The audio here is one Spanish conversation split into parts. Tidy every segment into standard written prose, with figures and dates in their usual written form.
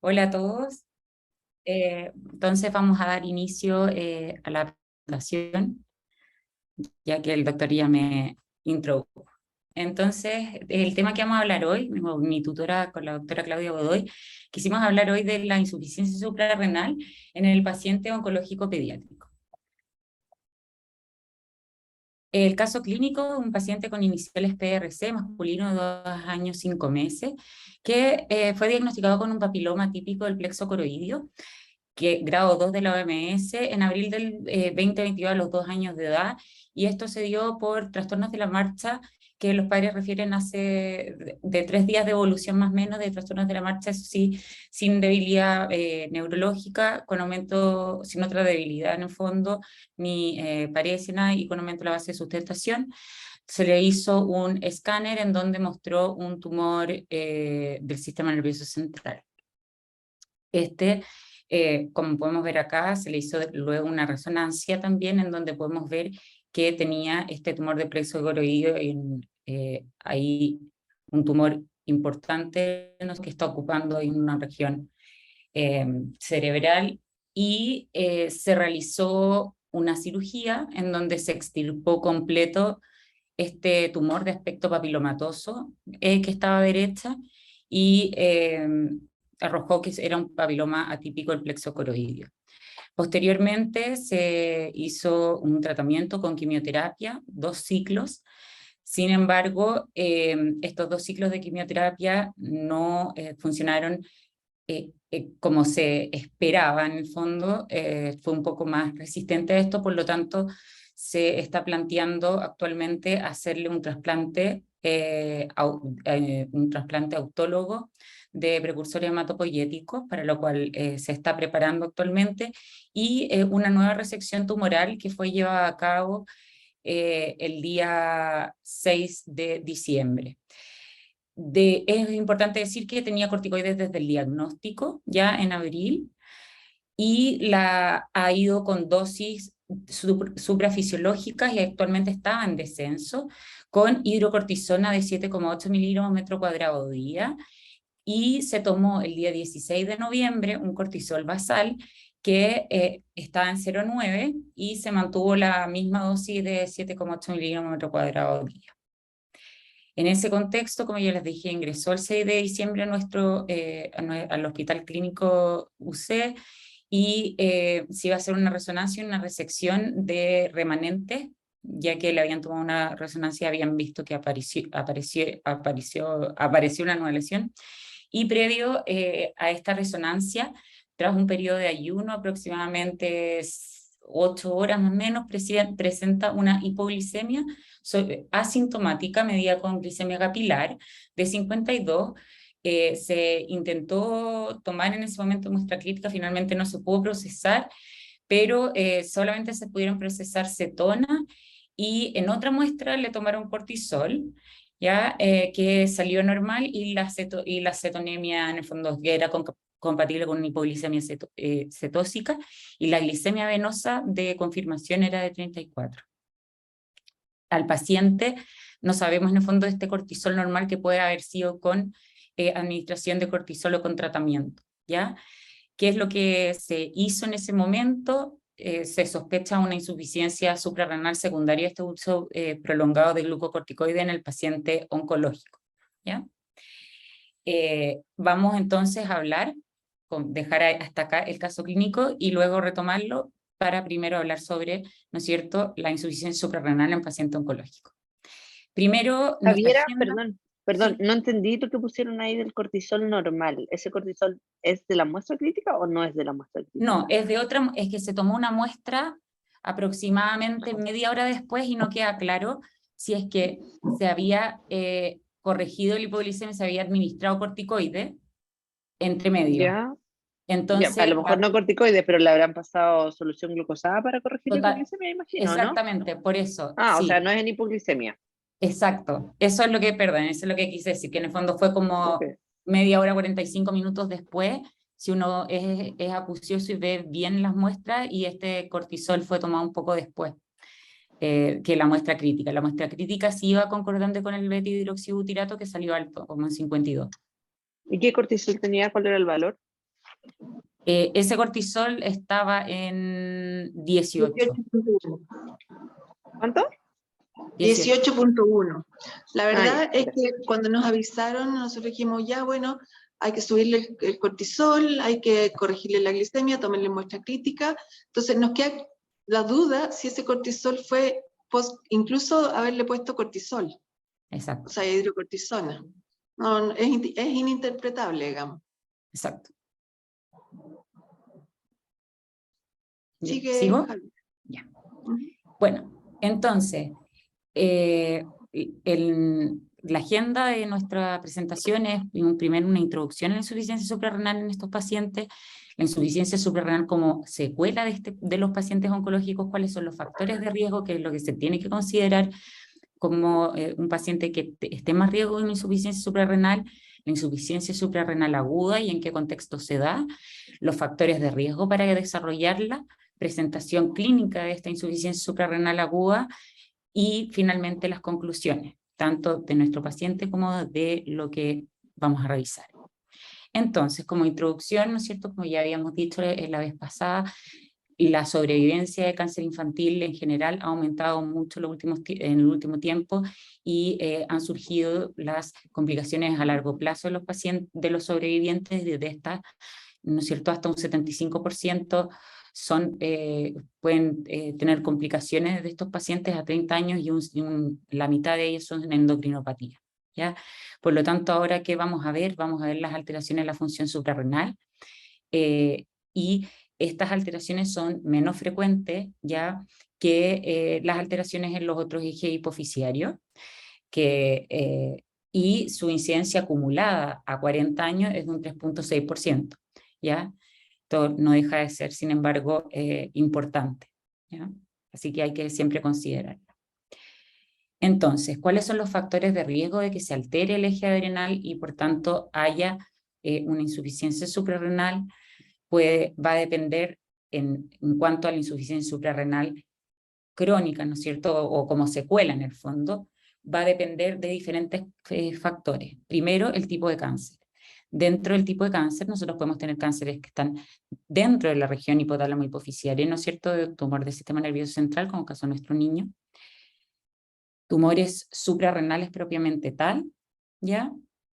Hola a todos. Entonces vamos a dar inicio a la presentación, ya que el doctor ya me introdujo. Entonces, el tema que vamos a hablar hoy, mi tutora con la doctora Claudia Godoy, quisimos hablar hoy de la insuficiencia suprarrenal en el paciente oncológico pediátrico. El caso clínico, un paciente con iniciales PRC, masculino de 2 años 5 meses, que fue diagnosticado con un papiloma típico del plexo coroidio, que grado 2 de la OMS en abril del 2022 a los 2 años de edad, y esto se dio por trastornos de la marcha que los padres refieren hace de 3 días de evolución más o menos de trastornos de la marcha, eso sí, sin debilidad neurológica, con aumento, sin otra debilidad en el fondo, ni parecen y con aumento de la base de sustentación. Se le hizo un escáner en donde mostró un tumor del sistema nervioso central. Como podemos ver acá, se le hizo luego una resonancia también en donde podemos ver que tenía este tumor de plexo coroideo, ahí un tumor importante que está ocupando en una región cerebral, y se realizó una cirugía en donde se extirpó completo este tumor de aspecto papilomatoso que estaba a derecha, y arrojó que era un papiloma atípico del plexo coroidio. Posteriormente se hizo un tratamiento con quimioterapia, 2 ciclos. Sin embargo, estos 2 ciclos de quimioterapia no funcionaron como se esperaba en el fondo, fue un poco más resistente a esto, por lo tanto se está planteando actualmente hacerle un trasplante autólogo de precursores hematopoyéticos, para lo cual se está preparando actualmente, y una nueva resección tumoral que fue llevada a cabo el día 6 de diciembre. Es importante decir que tenía corticoides desde el diagnóstico, ya en abril, y ha ido con dosis suprafisiológicas y actualmente está en descenso, con hidrocortisona de 7,8 miligramos metro cuadrado día, y se tomó el día 16 de noviembre un cortisol basal que estaba en 0,9 y se mantuvo la misma dosis de 7,8 miligramos metro cuadrado día. En ese contexto, como ya les dije, ingresó el 6 de diciembre al Hospital Clínico UC, y se iba a hacer una resonancia y una resección de remanentes, ya que le habían tomado una resonancia y habían visto que apareció una nueva lesión. Y previo a esta resonancia, tras un periodo de ayuno aproximadamente 8 horas más o menos, presenta una hipoglicemia asintomática medida con glicemia capilar de 52. Se intentó tomar en ese momento muestra crítica, finalmente no se pudo procesar, pero solamente se pudieron procesar cetona, y en otra muestra le tomaron cortisol, ya que salió normal, y la cetonemia en el fondo que era compatible con una hipoglicemia cetósica, y la glicemia venosa de confirmación era de 34. Al paciente no sabemos en el fondo de este cortisol normal que puede haber sido con administración de cortisol o con tratamiento, ¿ya? ¿Qué es lo que se hizo en ese momento? Se sospecha una insuficiencia suprarrenal secundaria a este uso prolongado de glucocorticoide en el paciente oncológico, ¿ya? Vamos entonces a hablar, dejar hasta acá el caso clínico y luego retomarlo para primero hablar sobre, ¿no es cierto?, la insuficiencia suprarrenal en paciente oncológico. Primero, nuestra Javiera, agenda. perdón, Sí. no entendí lo que pusieron ahí del cortisol normal. ¿Ese cortisol es de la muestra crítica o no es de la muestra No, crítica? es que se tomó una muestra aproximadamente media hora después y no queda claro si es que se había corregido el hipoglicemia, se había administrado corticoide entre medio. Ya, ya, a Entonces, lo mejor no corticoides, pero le habrán pasado solución glucosada para corregir la total, hipoglicemia, imagino, ¿no? exactamente, por eso, Ah, o sea, sí, no es en hipoglicemia. exacto. Perdón, eso es lo que quise decir, que en el fondo fue Ok. como media hora, 45 minutos después, si uno es acucioso y ve bien las muestras, y este cortisol fue tomado un poco después que la muestra crítica. La muestra crítica sí iba concordante con el beta-hidroxibutirato, que salió alto, como en 52. ¿Y qué cortisol tenía? ¿Cuál era el valor? Ese cortisol estaba en 18. 18.1. ¿Cuánto? 18.1. La verdad ya. es que cuando nos avisaron, nosotros dijimos, ya bueno, hay que subirle el cortisol, hay que corregirle la glicemia, tomarle muestra crítica. Entonces nos queda la duda si ese cortisol fue incluso haberle puesto cortisol, Exacto. o sea, hidrocortisona. No, es ininterpretable, digamos. Exacto. Sigue, ¿Sigo? Javi. Ya. Bueno, entonces, la agenda de nuestra presentación es primero una introducción a la insuficiencia suprarrenal en estos pacientes, la insuficiencia suprarrenal como secuela de los pacientes oncológicos, cuáles son los factores de riesgo, qué es lo que se tiene que considerar como un paciente que esté más riesgo de una insuficiencia suprarrenal, la insuficiencia suprarrenal aguda y en qué contexto se da, los factores de riesgo para desarrollarla, presentación clínica de esta insuficiencia suprarrenal aguda y finalmente las conclusiones, tanto de nuestro paciente como de lo que vamos a revisar. Entonces, como introducción, ¿no es cierto? Como ya habíamos dicho la vez pasada, la sobrevivencia de cáncer infantil en general ha aumentado mucho en el último tiempo y han surgido las complicaciones a largo plazo de los pacientes, de los sobrevivientes de estas, ¿no es cierto? Hasta un 75% pueden tener complicaciones de estos pacientes a 30 años y la mitad de ellos son endocrinopatía, ¿ya? Por lo tanto, ahora ¿qué vamos a ver? Vamos a ver las alteraciones de la función suprarrenal y estas alteraciones son menos frecuentes ya que las alteraciones en los otros ejes hipofisiarios, y su incidencia acumulada a 40 años es de un 3.6%, ¿ya? Esto no deja de ser, sin embargo, importante, ¿ya? Así que hay que siempre considerarlo. Entonces, ¿cuáles son los factores de riesgo de que se altere el eje adrenal y por tanto haya una insuficiencia suprarrenal? Va a depender en cuanto a la insuficiencia suprarrenal crónica, ¿no es cierto? O como secuela en el fondo, va a depender de diferentes factores. Primero, el tipo de cáncer. Dentro del tipo de cáncer, nosotros podemos tener cánceres que están dentro de la región hipotálamo hipofisiaria, ¿no es cierto?, de tumor del sistema nervioso central, como caso de nuestro niño. Tumores suprarrenales propiamente tal, ¿ya?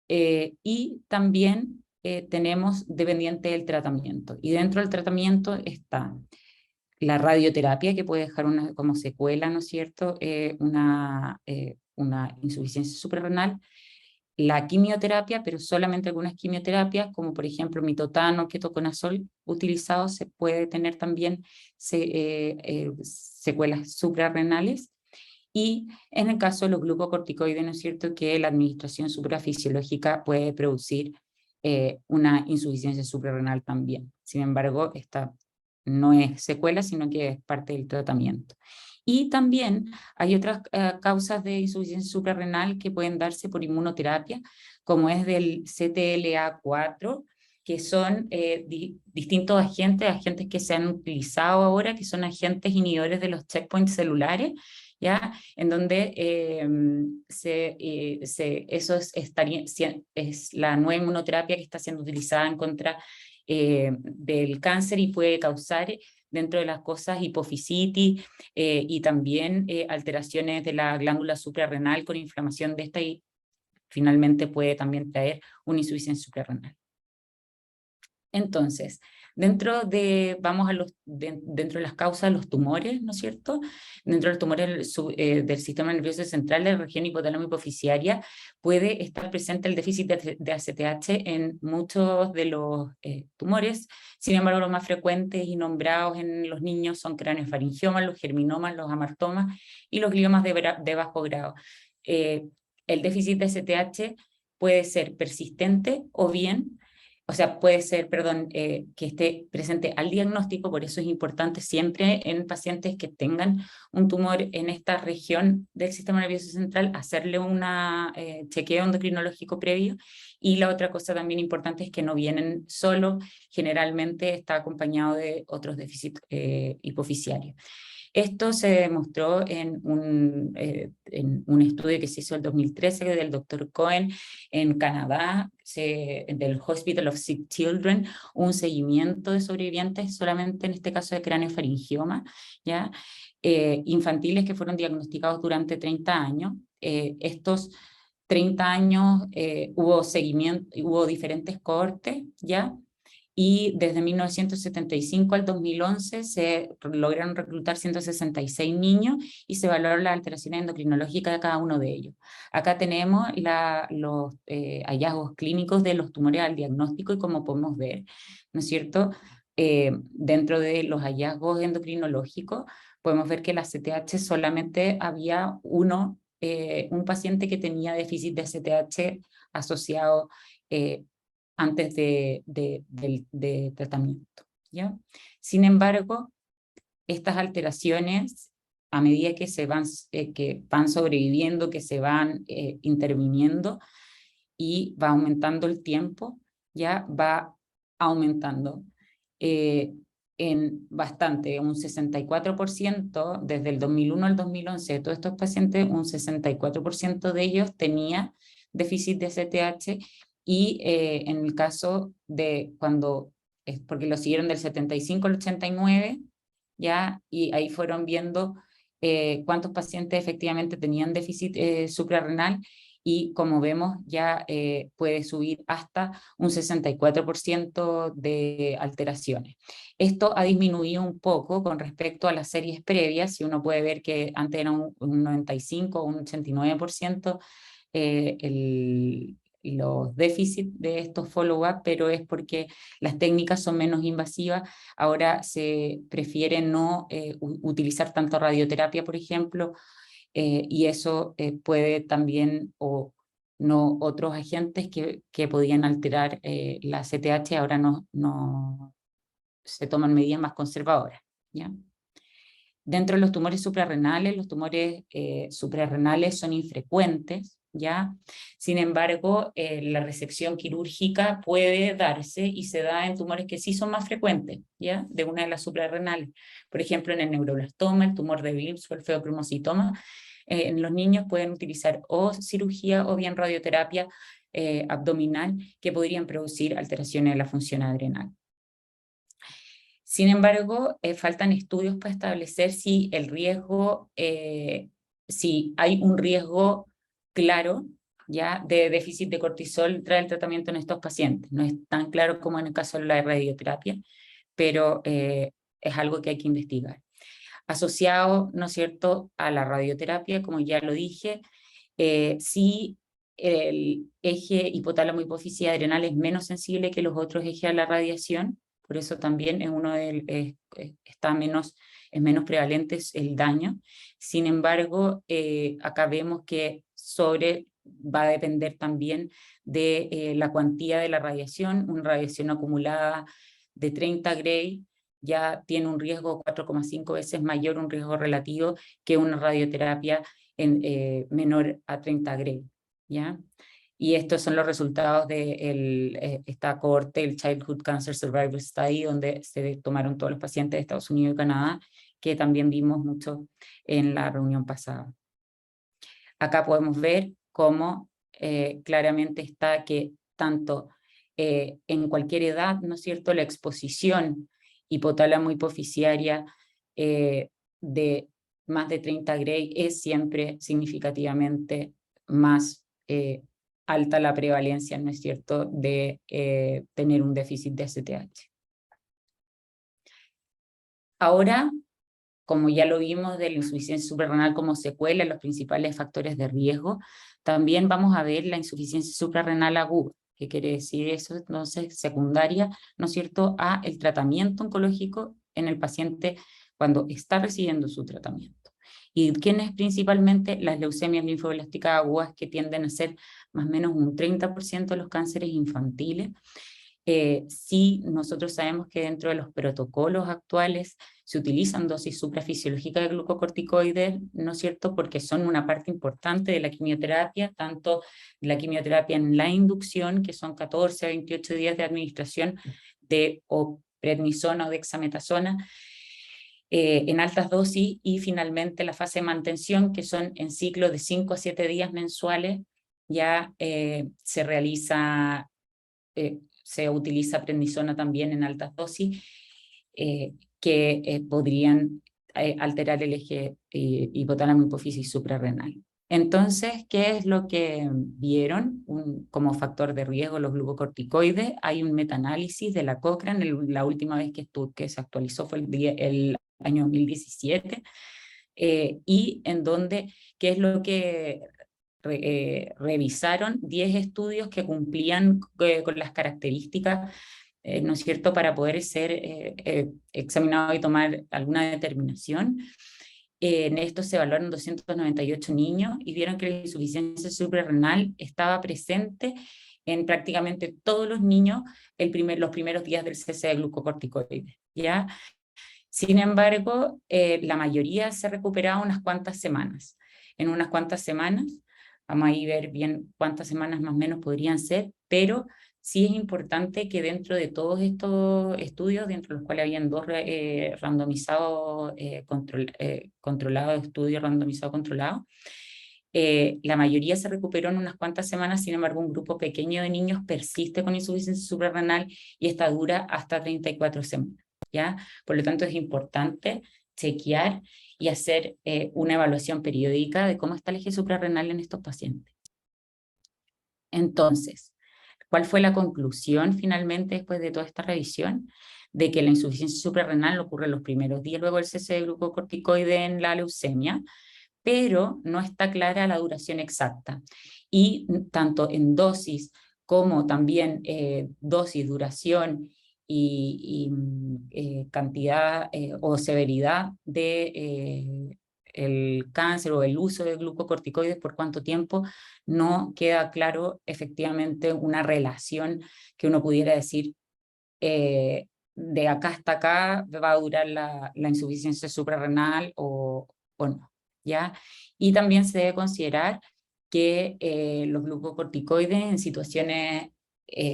Y también tenemos dependiente del tratamiento. Y dentro del tratamiento está la radioterapia, que puede dejar como secuela, ¿no es cierto?, una insuficiencia suprarrenal, la quimioterapia, pero solamente algunas quimioterapias, como por ejemplo mitotano, ketoconazol, utilizado, se puede tener también secuelas suprarrenales. Y en el caso de los glucocorticoides, ¿no es cierto?, que la administración suprafisiológica puede producir una insuficiencia suprarrenal también. Sin embargo, esta no es secuela, sino que es parte del tratamiento. Y también hay otras causas de insuficiencia suprarrenal que pueden darse por inmunoterapia, como es del CTLA4, que son distintos agentes que se han utilizado ahora, que son agentes inhibidores de los checkpoints celulares, ¿ya? En donde eso es la nueva inmunoterapia que está siendo utilizada en contra del cáncer y puede causar, dentro de las cosas, hipofisitis y también alteraciones de la glándula suprarrenal con inflamación de esta, y finalmente puede también traer una insuficiencia suprarrenal. Entonces, dentro de las causas de los tumores, ¿no es cierto? Dentro de los tumores del sistema nervioso central de la región hipotálamo hipofisiaria puede estar presente el déficit de ACTH en muchos de los tumores. Sin embargo, los más frecuentes y nombrados en los niños son craneofaringiomas, los germinomas, los amartomas y los gliomas de bajo grado. El déficit de ACTH puede ser persistente o bien, puede ser, que esté presente al diagnóstico. Por eso es importante siempre en pacientes que tengan un tumor en esta región del sistema nervioso central hacerle un chequeo endocrinológico previo. Y la otra cosa también importante es que no vienen solo, generalmente está acompañado de otros déficits hipofisiarios. Esto se demostró en un estudio que se hizo en 2013 del Dr. Cohen en Canadá, del Hospital of Sick Children, un seguimiento de sobrevivientes solamente en este caso de craneofaringioma, ¿ya? Infantiles que fueron diagnosticados durante 30 años. Estos 30 años hubo seguimiento, hubo diferentes cohortes, ¿ya? Y desde 1975 al 2011 se lograron reclutar 166 niños y se evaluaron las alteraciones endocrinológicas de cada uno de ellos. Acá tenemos los hallazgos clínicos de los tumores al diagnóstico y como podemos ver, ¿no es cierto? Dentro de los hallazgos endocrinológicos podemos ver que la CTH solamente había un paciente que tenía déficit de CTH asociado antes de tratamiento, ¿ya? Sin embargo, estas alteraciones, a medida que van sobreviviendo, que se van interviniendo y va aumentando el tiempo, ya va aumentando en bastante, un 64%, desde el 2001 al 2011, de todos estos pacientes, un 64% de ellos tenía déficit de CTH, y en el caso de cuando, porque lo siguieron del 75 al 89, ¿ya? Y ahí fueron viendo cuántos pacientes efectivamente tenían déficit suprarrenal, y como vemos ya puede subir hasta un 64% de alteraciones. Esto ha disminuido un poco con respecto a las series previas, si uno puede ver que antes era un 95 o un 89% los déficits de estos follow-up, pero es porque las técnicas son menos invasivas. Ahora se prefiere no utilizar tanto radioterapia, por ejemplo, y eso puede también, o no, otros agentes que podían alterar la CTH, ahora no se toman medidas más conservadoras, ¿ya? Dentro de los tumores suprarrenales, los tumores suprarrenales son infrecuentes, ¿ya? Sin embargo, la resección quirúrgica puede darse y se da en tumores que sí son más frecuentes, ¿ya? De una de las suprarrenales. Por ejemplo, en el neuroblastoma, el tumor de Wilms o el feocromocitoma, en los niños pueden utilizar o cirugía o bien radioterapia abdominal, que podrían producir alteraciones de la función adrenal. Sin embargo, faltan estudios para establecer si el riesgo, si hay un riesgo claro, ya, de déficit de cortisol tras el tratamiento en estos pacientes. No es tan claro como en el caso de la radioterapia, pero es algo que hay que investigar. Asociado, ¿no es cierto?, a la radioterapia, como ya lo dije, si el eje hipotálamo hipófisis adrenal es menos sensible que los otros ejes a la radiación, por eso también es menos prevalente el daño. Sin embargo, acá vemos que va a depender también de la cuantía de la radiación. Una radiación acumulada de 30 Gray ya tiene un riesgo 4,5 veces mayor, un riesgo relativo, que una radioterapia menor a 30 Gray, ¿ya? Y estos son los resultados de esta cohorte, el Childhood Cancer Survival Study, donde se tomaron todos los pacientes de Estados Unidos y Canadá, que también vimos mucho en la reunión pasada. Acá podemos ver cómo claramente está que tanto en cualquier edad, ¿no es cierto?, la exposición hipotálamo hipofisiaria de más de 30 Gray es siempre significativamente más alta la prevalencia, ¿no es cierto?, de tener un déficit de CTH. Ahora, como ya lo vimos de la insuficiencia suprarrenal como secuela, los principales factores de riesgo, también vamos a ver la insuficiencia suprarrenal aguda. ¿Qué quiere decir eso? Entonces, secundaria, ¿no es cierto?, a el tratamiento oncológico en el paciente cuando está recibiendo su tratamiento. ¿Y quiénes principalmente? Las leucemias linfoblásticas agudas, que tienden a ser más o menos un 30% de los cánceres infantiles. Sí, nosotros sabemos que dentro de los protocolos actuales se utilizan dosis suprafisiológicas de glucocorticoides, ¿no es cierto?, porque son una parte importante de la quimioterapia, tanto la quimioterapia en la inducción, que son 14 a 28 días de administración de o prednisona o dexametasona, en altas dosis, y finalmente la fase de mantención, que son en ciclos de 5 a 7 días mensuales, ya se realiza, se utiliza prednisona también en altas dosis, que podrían alterar el eje hipotálamo, hipófisis suprarrenal. Entonces, ¿qué es lo que vieron como factor de riesgo los glucocorticoides? Hay un metaanálisis de la Cochrane, la última vez que se actualizó fue el año 2017, y en donde, ¿qué es lo que revisaron? 10 estudios que cumplían con las características, ¿no es cierto?, para poder ser examinado y tomar alguna determinación. En esto se evaluaron 298 niños y vieron que la insuficiencia suprarrenal estaba presente en prácticamente todos los niños los primeros días del cese de glucocorticoides, ¿ya? Sin embargo, la mayoría se recuperaba unas cuantas semanas. En unas cuantas semanas, vamos a ir ver bien cuántas semanas más o menos podrían ser, pero sí es importante que dentro de todos estos estudios, dentro de los cuales habían 2 randomizados controlados, estudios randomizados controlados, la mayoría se recuperó en unas cuantas semanas. Sin embargo, un grupo pequeño de niños persiste con insuficiencia suprarrenal y esta dura hasta 34 semanas. ¿Ya? Por lo tanto, es importante chequear y hacer una evaluación periódica de cómo está el eje suprarrenal en estos pacientes. Entonces, ¿cuál fue la conclusión finalmente después de toda esta revisión? De que la insuficiencia suprarrenal ocurre en los primeros días luego del cese de glucocorticoide en la leucemia, pero no está clara la duración exacta. Y tanto en dosis como también dosis, duración y cantidad o severidad de el cáncer o el uso de glucocorticoides por cuánto tiempo, no queda claro efectivamente una relación que uno pudiera decir de acá hasta acá va a durar la insuficiencia suprarrenal o no, ¿ya? Y también se debe considerar que los glucocorticoides en situaciones,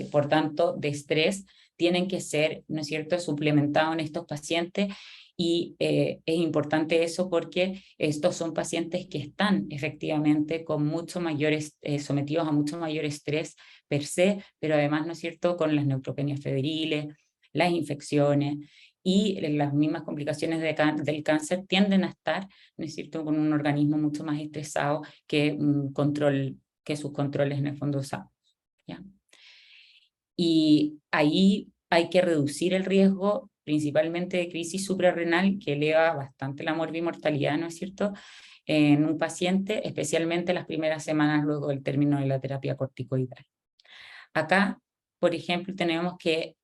por tanto, de estrés, tienen que ser, ¿no es cierto?, suplementados en estos pacientes, y es importante eso porque estos son pacientes que están efectivamente con mucho mayores, sometidos a mucho mayor estrés per se, pero además, ¿no es cierto?, con las neutropenias febriles, las infecciones y las mismas complicaciones del cáncer tienden a estar, ¿no es cierto?, con un organismo mucho más estresado que sus controles en el fondo sanos, ¿ya? Y ahí hay que reducir el riesgo principalmente de crisis suprarrenal, que eleva bastante la morbimortalidad, ¿no es cierto?, en un paciente, especialmente las primeras semanas luego del término de la terapia corticoidal. Acá, por ejemplo, tenemos que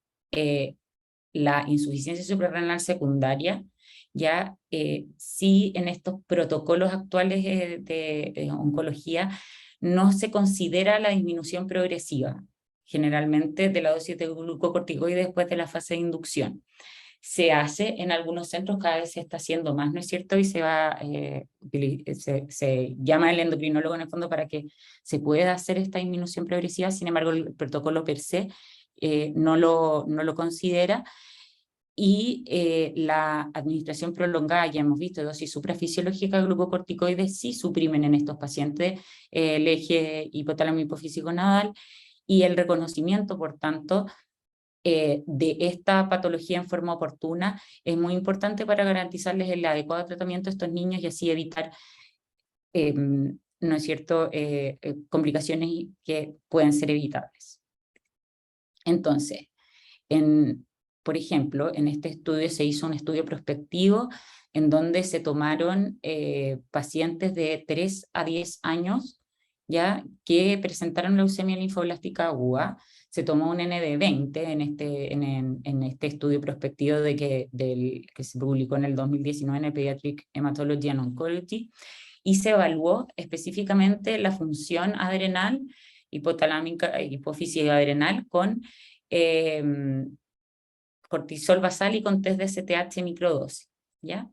la insuficiencia suprarrenal secundaria, ya sí, en estos protocolos actuales de oncología no se considera la disminución progresiva, generalmente de la dosis de glucocorticoides después de la fase de inducción. Se hace en algunos centros, cada vez se está haciendo más, ¿no es cierto? Y se llama el endocrinólogo en el fondo para que se pueda hacer esta disminución progresiva. Sin embargo, el protocolo per se no lo considera, y la administración prolongada, ya hemos visto, dosis suprafisiológica de glucocorticoides sí suprimen en estos pacientes el eje hipotálamo hipofísico nodal, y el reconocimiento, por tanto, de esta patología en forma oportuna es muy importante para garantizarles el adecuado tratamiento a estos niños y así evitar, ¿no es cierto?, complicaciones que pueden ser evitables. Entonces, por ejemplo, en este estudio se hizo un estudio prospectivo en donde se tomaron pacientes de 3 a 10 años, ya, que presentaron leucemia linfoblástica aguda. Se tomó un N de 20 en este estudio prospectivo que se publicó en el 2019 en el Pediatric Hematology and Oncology, y se evaluó específicamente la función adrenal, hipotalámica, hipófisis adrenal, con cortisol basal y con test de STH microdosis, ¿ya?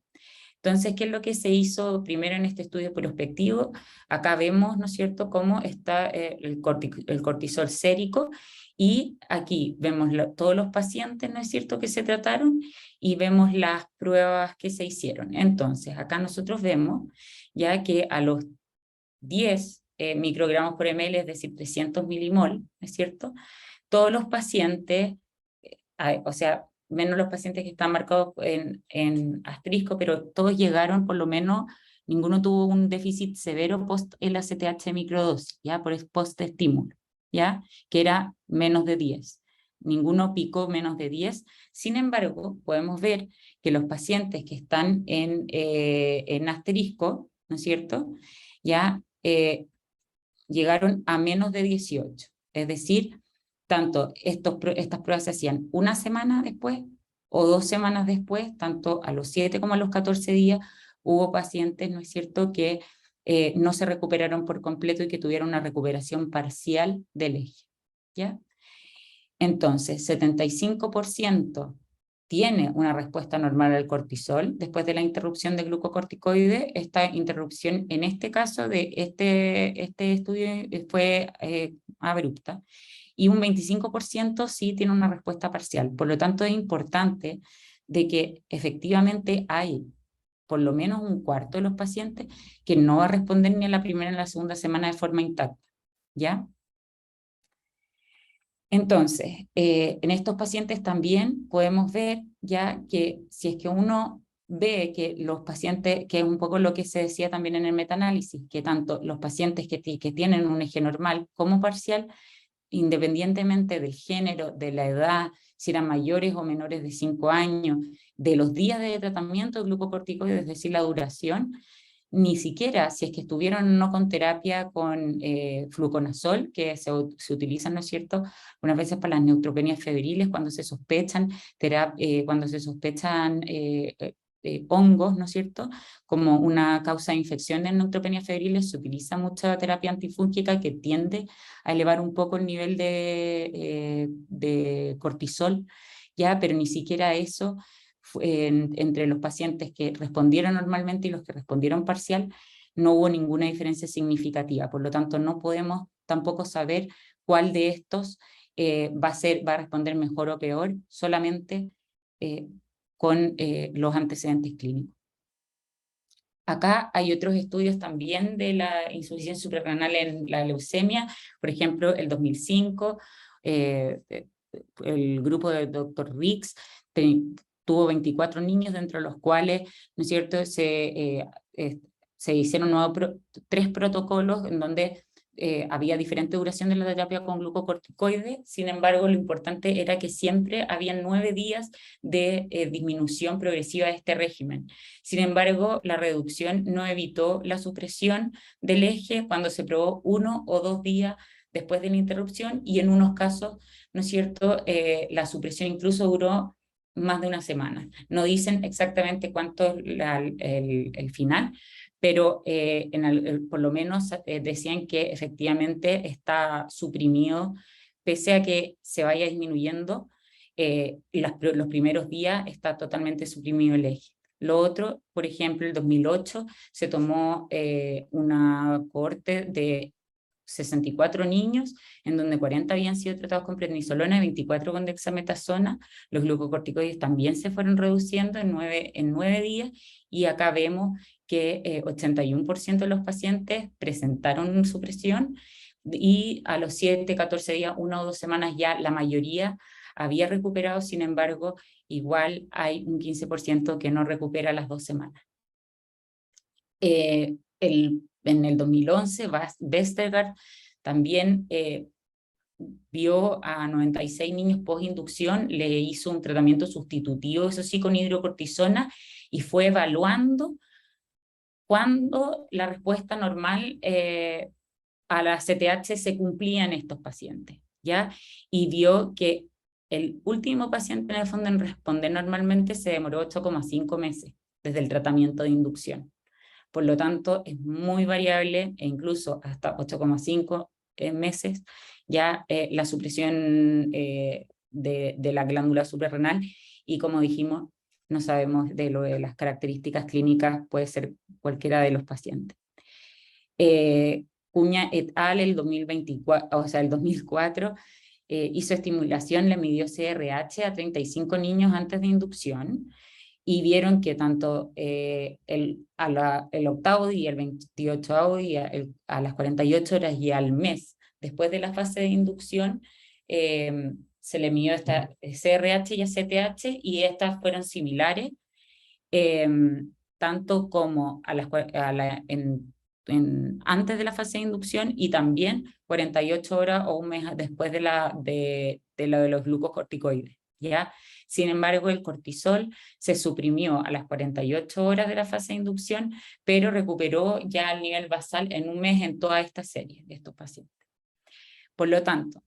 Entonces, ¿qué es lo que se hizo primero en este estudio prospectivo? Acá vemos, ¿no es cierto?, cómo está el cortisol sérico, y aquí vemos todos los pacientes, ¿no es cierto?, que se trataron, y vemos las pruebas que se hicieron. Entonces, acá nosotros vemos ya que a los 10 microgramos por ml, es decir, 300 milimol, ¿no es cierto?, todos los pacientes, o sea, menos los pacientes que están marcados en asterisco, pero todos llegaron, por lo menos, ninguno tuvo un déficit severo post-LACTH microdosis, ¿ya? Por post-estímulo, ¿ya? Que era menos de 10. Ninguno picó menos de 10. Sin embargo, podemos ver que los pacientes que están en asterisco, ¿no es cierto?, ya llegaron a menos de 18. Es decir, tanto estas pruebas se hacían una semana después o 2 semanas después, tanto a los 7 como a los 14 días, hubo pacientes, ¿no es cierto?, que no se recuperaron por completo y que tuvieron una recuperación parcial del eje, ¿ya? Entonces, 75% tiene una respuesta normal al cortisol después de la interrupción de glucocorticoide. Esta interrupción, en este caso de este estudio, fue abrupta, y un 25% sí tiene una respuesta parcial. Por lo tanto, es importante de que efectivamente hay por lo menos un cuarto de los pacientes que no va a responder ni en la primera ni en la segunda semana de forma intacta, ¿ya? Entonces, en estos pacientes también podemos ver ya que si es que uno ve que los pacientes, que es un poco lo que se decía también en el metaanálisis, que tanto los pacientes que tienen un eje normal como parcial, independientemente del género, de la edad, si eran mayores o menores de 5 años, de los días de tratamiento de glucocorticoides, es decir, la duración, ni siquiera si es que estuvieron no con terapia con fluconazol, que se utilizan, ¿no es cierto?, unas veces para las neutropenias febriles, cuando se sospechan, hongos, ¿no es cierto?, como una causa de infección en neutropenias febriles, se utiliza mucha terapia antifúngica que tiende a elevar un poco el nivel de cortisol, ya, pero ni siquiera eso. Entre los pacientes que respondieron normalmente y los que respondieron parcial, no hubo ninguna diferencia significativa. Por lo tanto, no podemos tampoco saber cuál de estos va a responder mejor o peor, solamente con los antecedentes clínicos. Acá hay otros estudios también de la insuficiencia suprarrenal en la leucemia, por ejemplo, el 2005, el grupo del Dr. Riggs tuvo 24 niños, dentro de los cuales, ¿no es cierto?, se hicieron 3 protocolos en donde había diferente duración de la terapia con glucocorticoides. Sin embargo, lo importante era que siempre había 9 días de disminución progresiva de este régimen. Sin embargo, la reducción no evitó la supresión del eje cuando se probó 1 o 2 días después de la interrupción, y en unos casos, ¿no es cierto?, la supresión incluso duró más de una semana. No dicen exactamente cuánto es el final, pero por lo menos decían que efectivamente está suprimido, pese a que se vaya disminuyendo, los primeros días está totalmente suprimido el eje. Lo otro, por ejemplo, el 2008 se tomó una cohorte de 64 niños, en donde 40 habían sido tratados con prednisolona y 24 con dexametasona. Los glucocorticoides también se fueron reduciendo en 9 días, y acá vemos que 81% de los pacientes presentaron supresión, y a los 7, 14 días, 1 o 2 semanas ya la mayoría había recuperado. Sin embargo, igual hay un 15% que no recupera las 2 semanas. En el 2011, Vestergaard también vio a 96 niños post-inducción, le hizo un tratamiento sustitutivo, eso sí, con hidrocortisona, y fue evaluando cuando la respuesta normal a la CTH se cumplía en estos pacientes, ¿ya? Y vio que el último paciente en el fondo en responder normalmente se demoró 8,5 meses desde el tratamiento de inducción. Por lo tanto, es muy variable, e incluso hasta 8,5 meses ya la supresión de la glándula suprarrenal, y como dijimos, no sabemos de lo de las características clínicas, puede ser cualquiera de los pacientes. Cuña et al. El 2024, o sea, el 2004, hizo estimulación, le midió CRH a 35 niños antes de inducción, y vieron que tanto el octavo día, el 28º día, a las 48 horas y al mes después de la fase de inducción, se le midió esta CRH y ACTH, y estas fueron similares, tanto como antes de la fase de inducción, y también 48 horas o un mes después de lo de los glucocorticoides, ¿ya? Sin embargo, el cortisol se suprimió a las 48 horas de la fase de inducción, pero recuperó ya el nivel basal en un mes en toda esta serie de estos pacientes. Por lo tanto,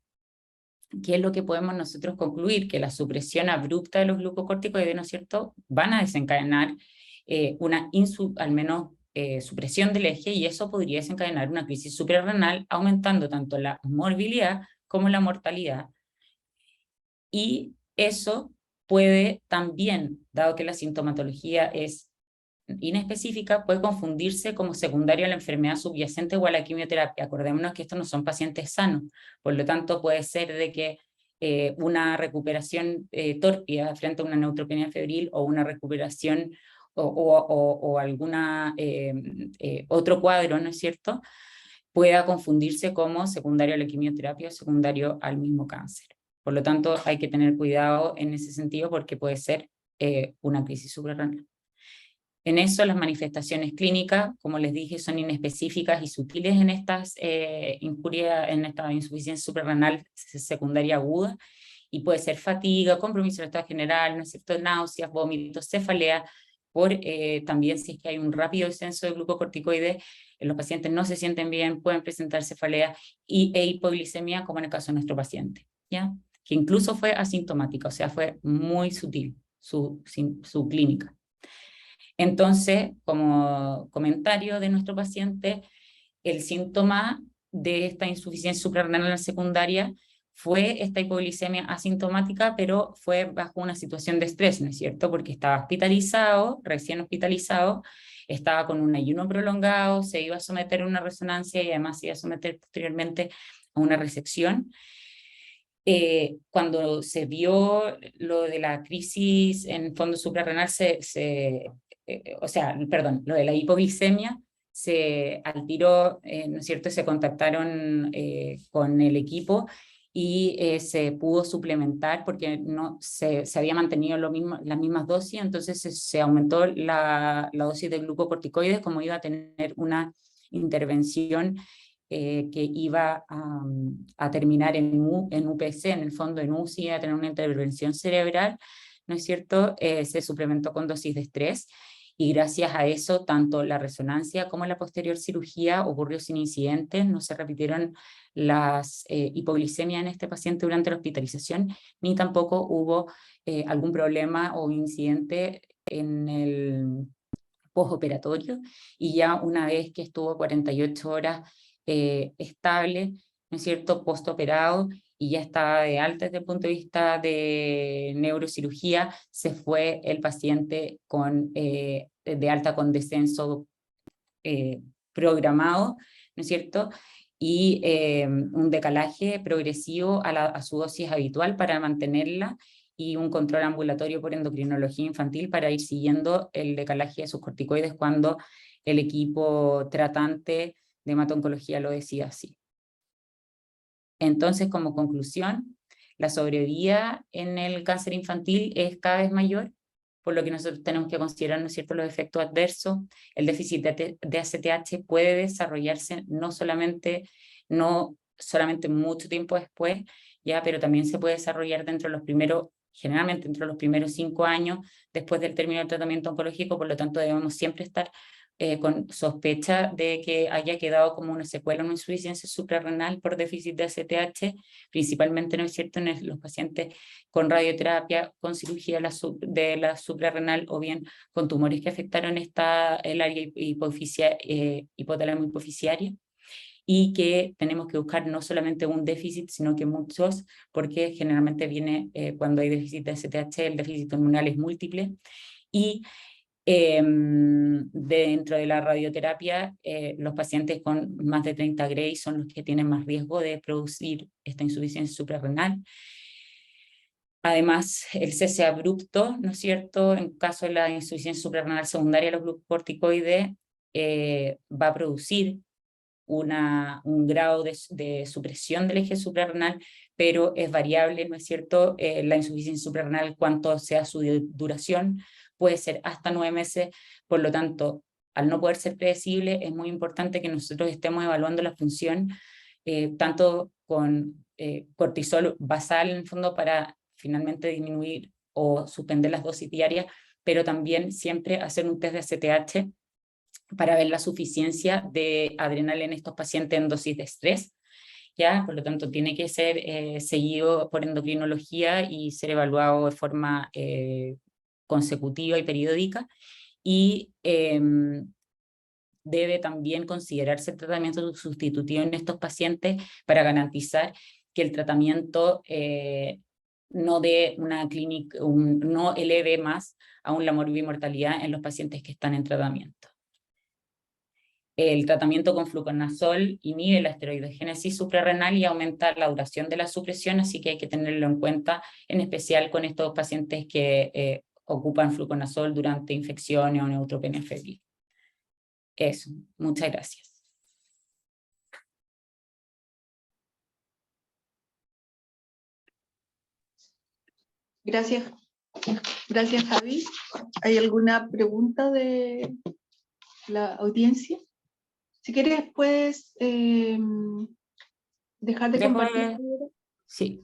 ¿qué es lo que podemos nosotros concluir? Que la supresión abrupta de los glucocorticoides, ¿no es cierto?, van a desencadenar al menos supresión del eje, y eso podría desencadenar una crisis suprarrenal, aumentando tanto la morbilidad como la mortalidad. Y eso puede también, dado que la sintomatología es inespecífica, puede confundirse como secundario a la enfermedad subyacente o a la quimioterapia. Acordémonos que estos no son pacientes sanos, por lo tanto puede ser de que una recuperación tórpida frente a una neutropenia febril, o una recuperación o alguna otro cuadro, ¿no es cierto?, pueda confundirse como secundario a la quimioterapia o secundario al mismo cáncer. Por lo tanto, hay que tener cuidado en ese sentido, porque puede ser una crisis suprarrenal. En eso, las manifestaciones clínicas, como les dije, son inespecíficas y sutiles en estas injurias, en esta insuficiencia suprarrenal secundaria aguda, y puede ser fatiga, compromiso del estado general, ¿no es cierto?, náuseas, vómitos, cefalea, también si es que hay un rápido descenso de glucocorticoides, los pacientes no se sienten bien, pueden presentar cefalea e hipoglicemia, como en el caso de nuestro paciente, ¿ya?, que incluso fue asintomática, o sea, fue muy sutil su clínica. Entonces, como comentario de nuestro paciente, el síntoma de esta insuficiencia suprarrenal secundaria fue esta hipoglicemia asintomática, pero fue bajo una situación de estrés, ¿no es cierto?, porque estaba hospitalizado, recién hospitalizado, estaba con un ayuno prolongado, se iba a someter a una resonancia y además se iba a someter posteriormente a una resección. Cuando se vio lo de la crisis en fondo suprarrenal, lo de la hipoglicemia, al tiro, ¿no es cierto?, se contactaron con el equipo, y se pudo suplementar, porque no se había mantenido las mismas dosis, entonces se aumentó la dosis de glucocorticoides, como iba a tener una intervención que iba a terminar en UPC, en el fondo en UCI, a tener una intervención cerebral, ¿no es cierto?, se suplementó con dosis de estrés, y gracias a eso, tanto la resonancia como la posterior cirugía ocurrió sin incidentes, no se repitieron las hipoglicemias en este paciente durante la hospitalización, ni tampoco hubo algún problema o incidente en el postoperatorio, y ya una vez que estuvo 48 horas estable, ¿no es cierto?, postoperado, y ya estaba de alta desde el punto de vista de neurocirugía, se fue el paciente de alta con descenso programado, ¿no es cierto?, y un decalaje progresivo a su dosis habitual para mantenerla, y un control ambulatorio por endocrinología infantil para ir siguiendo el decalaje de sus corticoides cuando el equipo tratante de hemato-oncología lo decida así. Entonces, como conclusión, la sobrevida en el cáncer infantil es cada vez mayor, por lo que nosotros tenemos que considerar, ¿no es cierto?, los efectos adversos. El déficit de ACTH puede desarrollarse no solamente mucho tiempo después, ya, pero también se puede desarrollar generalmente dentro de los primeros 5 años después del término del tratamiento oncológico. Por lo tanto, debemos siempre estar con sospecha de que haya quedado como una secuela, una insuficiencia suprarrenal por déficit de ACTH, principalmente, ¿no es cierto?, en los pacientes con radioterapia, con cirugía de la suprarrenal, o bien con tumores que afectaron el área hipotálamo hipoficiaria. y que tenemos que buscar no solamente un déficit, sino que muchos, porque generalmente viene cuando hay déficit de STH, el déficit hormonal es múltiple, y dentro de la radioterapia, los pacientes con más de 30 Gray son los que tienen más riesgo de producir esta insuficiencia suprarrenal. Además, el cese abrupto, ¿no es cierto?, en caso de la insuficiencia suprarrenal secundaria a los glucocorticoides, va a producir un grado de supresión del eje suprarrenal, pero es variable, ¿no es cierto?, la insuficiencia suprarrenal, cuánto sea su duración, puede ser hasta 9 meses, por lo tanto, al no poder ser predecible, es muy importante que nosotros estemos evaluando la función, tanto con cortisol basal, en el fondo, para finalmente disminuir o suspender las dosis diarias, pero también siempre hacer un test de ACTH para ver la suficiencia de adrenal en estos pacientes en dosis de estrés, ¿ya? Por lo tanto, tiene que ser seguido por endocrinología y ser evaluado de forma consecutiva y periódica, y debe también considerarse el tratamiento sustitutivo en estos pacientes para garantizar que el tratamiento no no eleve más aún la morbimortalidad en los pacientes que están en tratamiento. El tratamiento con fluconazol inhibe la esteroidogénesis suprarrenal y aumenta la duración de la supresión, así que hay que tenerlo en cuenta, en especial con estos pacientes que ocupan fluconazol durante infecciones o neutropenia febril. Eso, muchas gracias. Gracias. Gracias, Javi. ¿Hay alguna pregunta de la audiencia? Si quieres, puedes dejar de compartir. Sí.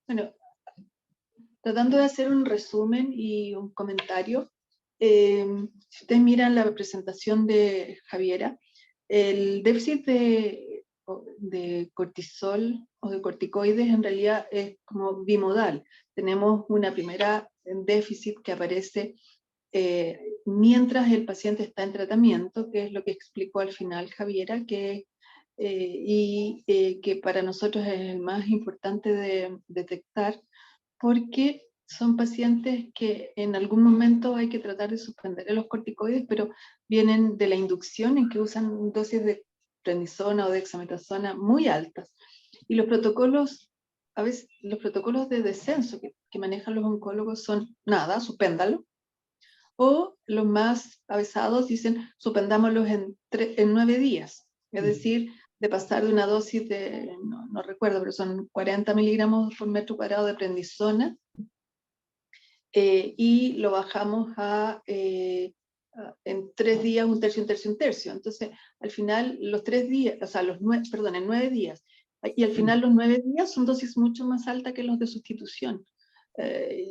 Bueno, tratando de hacer un resumen y un comentario, si ustedes miran la presentación de Javiera, el déficit de cortisol o de corticoides en realidad es como bimodal. Tenemos una primera déficit que aparece mientras el paciente está en tratamiento, que es lo que explicó al final Javiera, que para nosotros es el más importante de detectar, porque son pacientes que en algún momento hay que tratar de suspender los corticoides, pero vienen de la inducción en que usan dosis de prednisona o dexametasona muy altas. Y los protocolos, a veces los protocolos de descenso que manejan los oncólogos son, nada, suspéndalo. O los más avesados dicen, suspendámoslos en 9 días. Es decir, de pasar de una dosis de, no recuerdo, pero son 40 miligramos por metro cuadrado de prednisona, y lo bajamos en 3 días, un tercio, un tercio, un tercio. Entonces, al final, los 3 días, o sea, en 9 días, y al final los 9 días son dosis mucho más altas que los de sustitución.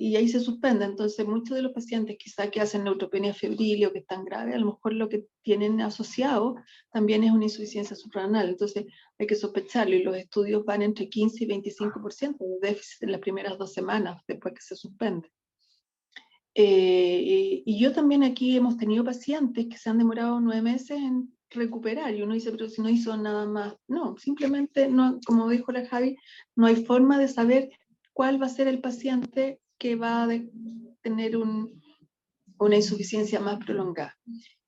Y ahí se suspende. Entonces, muchos de los pacientes quizá que hacen neutropenia febril o que están graves, a lo mejor lo que tienen asociado también es una insuficiencia suprarrenal. Entonces, hay que sospecharlo, y los estudios van entre 15 y 25% de déficit en las primeras 2 semanas después que se suspende. Y yo también aquí hemos tenido pacientes que se han demorado 9 meses en recuperar, y uno dice, pero si no hizo nada más. No, simplemente, no, como dijo la Javi, no hay forma de saber cuál va a ser el paciente que va a tener una insuficiencia más prolongada.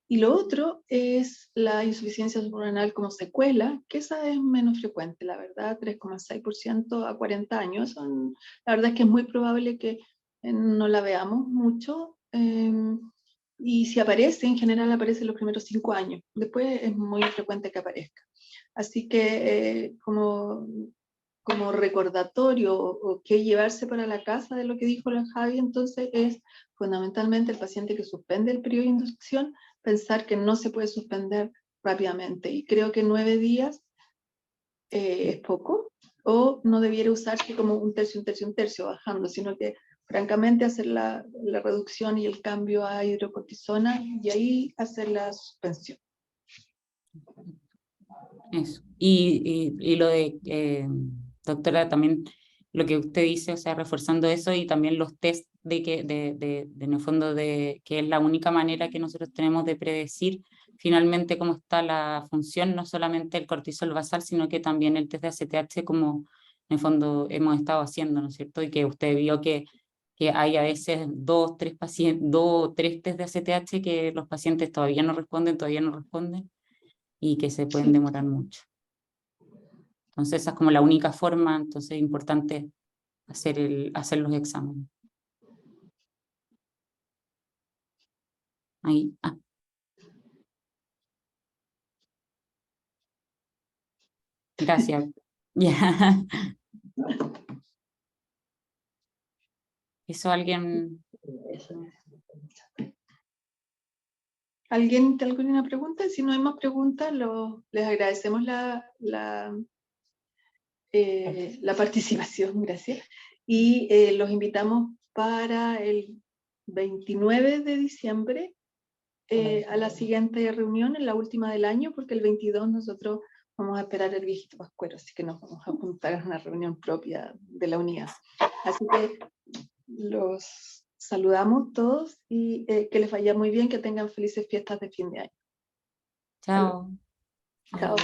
Y lo otro es la insuficiencia suprarrenal como secuela, que esa es menos frecuente, la verdad, 3,6% a 40 años. La verdad es que es muy probable que no la veamos mucho, y si aparece, en general aparece en los primeros 5 años. Después es muy frecuente que aparezca. Así que como recordatorio o qué llevarse para la casa de lo que dijo la Javi, entonces es fundamentalmente el paciente que suspende el periodo de inducción, pensar que no se puede suspender rápidamente. Y creo que 9 días es poco, o no debiera usarse como un tercio, un tercio, un tercio bajando, sino que francamente hacer la reducción y el cambio a hidrocortisona y ahí hacer la suspensión. Eso. Y lo de, doctora, también lo que usted dice, o sea, reforzando eso y también los test de que, en el fondo, de que es la única manera que nosotros tenemos de predecir finalmente cómo está la función, no solamente el cortisol basal, sino que también el test de ACTH, como en el fondo hemos estado haciendo, ¿no es cierto? Y que usted vio que hay a veces 2 o 3 test de ACTH que los pacientes todavía no responden, y que se pueden demorar mucho. Entonces esa es como la única forma, entonces es importante hacer los exámenes. Ahí, gracias. Ya. ¿Eso alguien? ¿Alguien tiene alguna pregunta? Si no hay más preguntas, les agradecemos la participación, gracias. Y los invitamos para el 29 de diciembre a la siguiente reunión, en la última del año, porque el 22 nosotros vamos a esperar el viejito Pascuero, así que nos vamos a juntar en una reunión propia de la unidad. Así que los saludamos todos y que les vaya muy bien, que tengan felices fiestas de fin de año. Chao. Chao.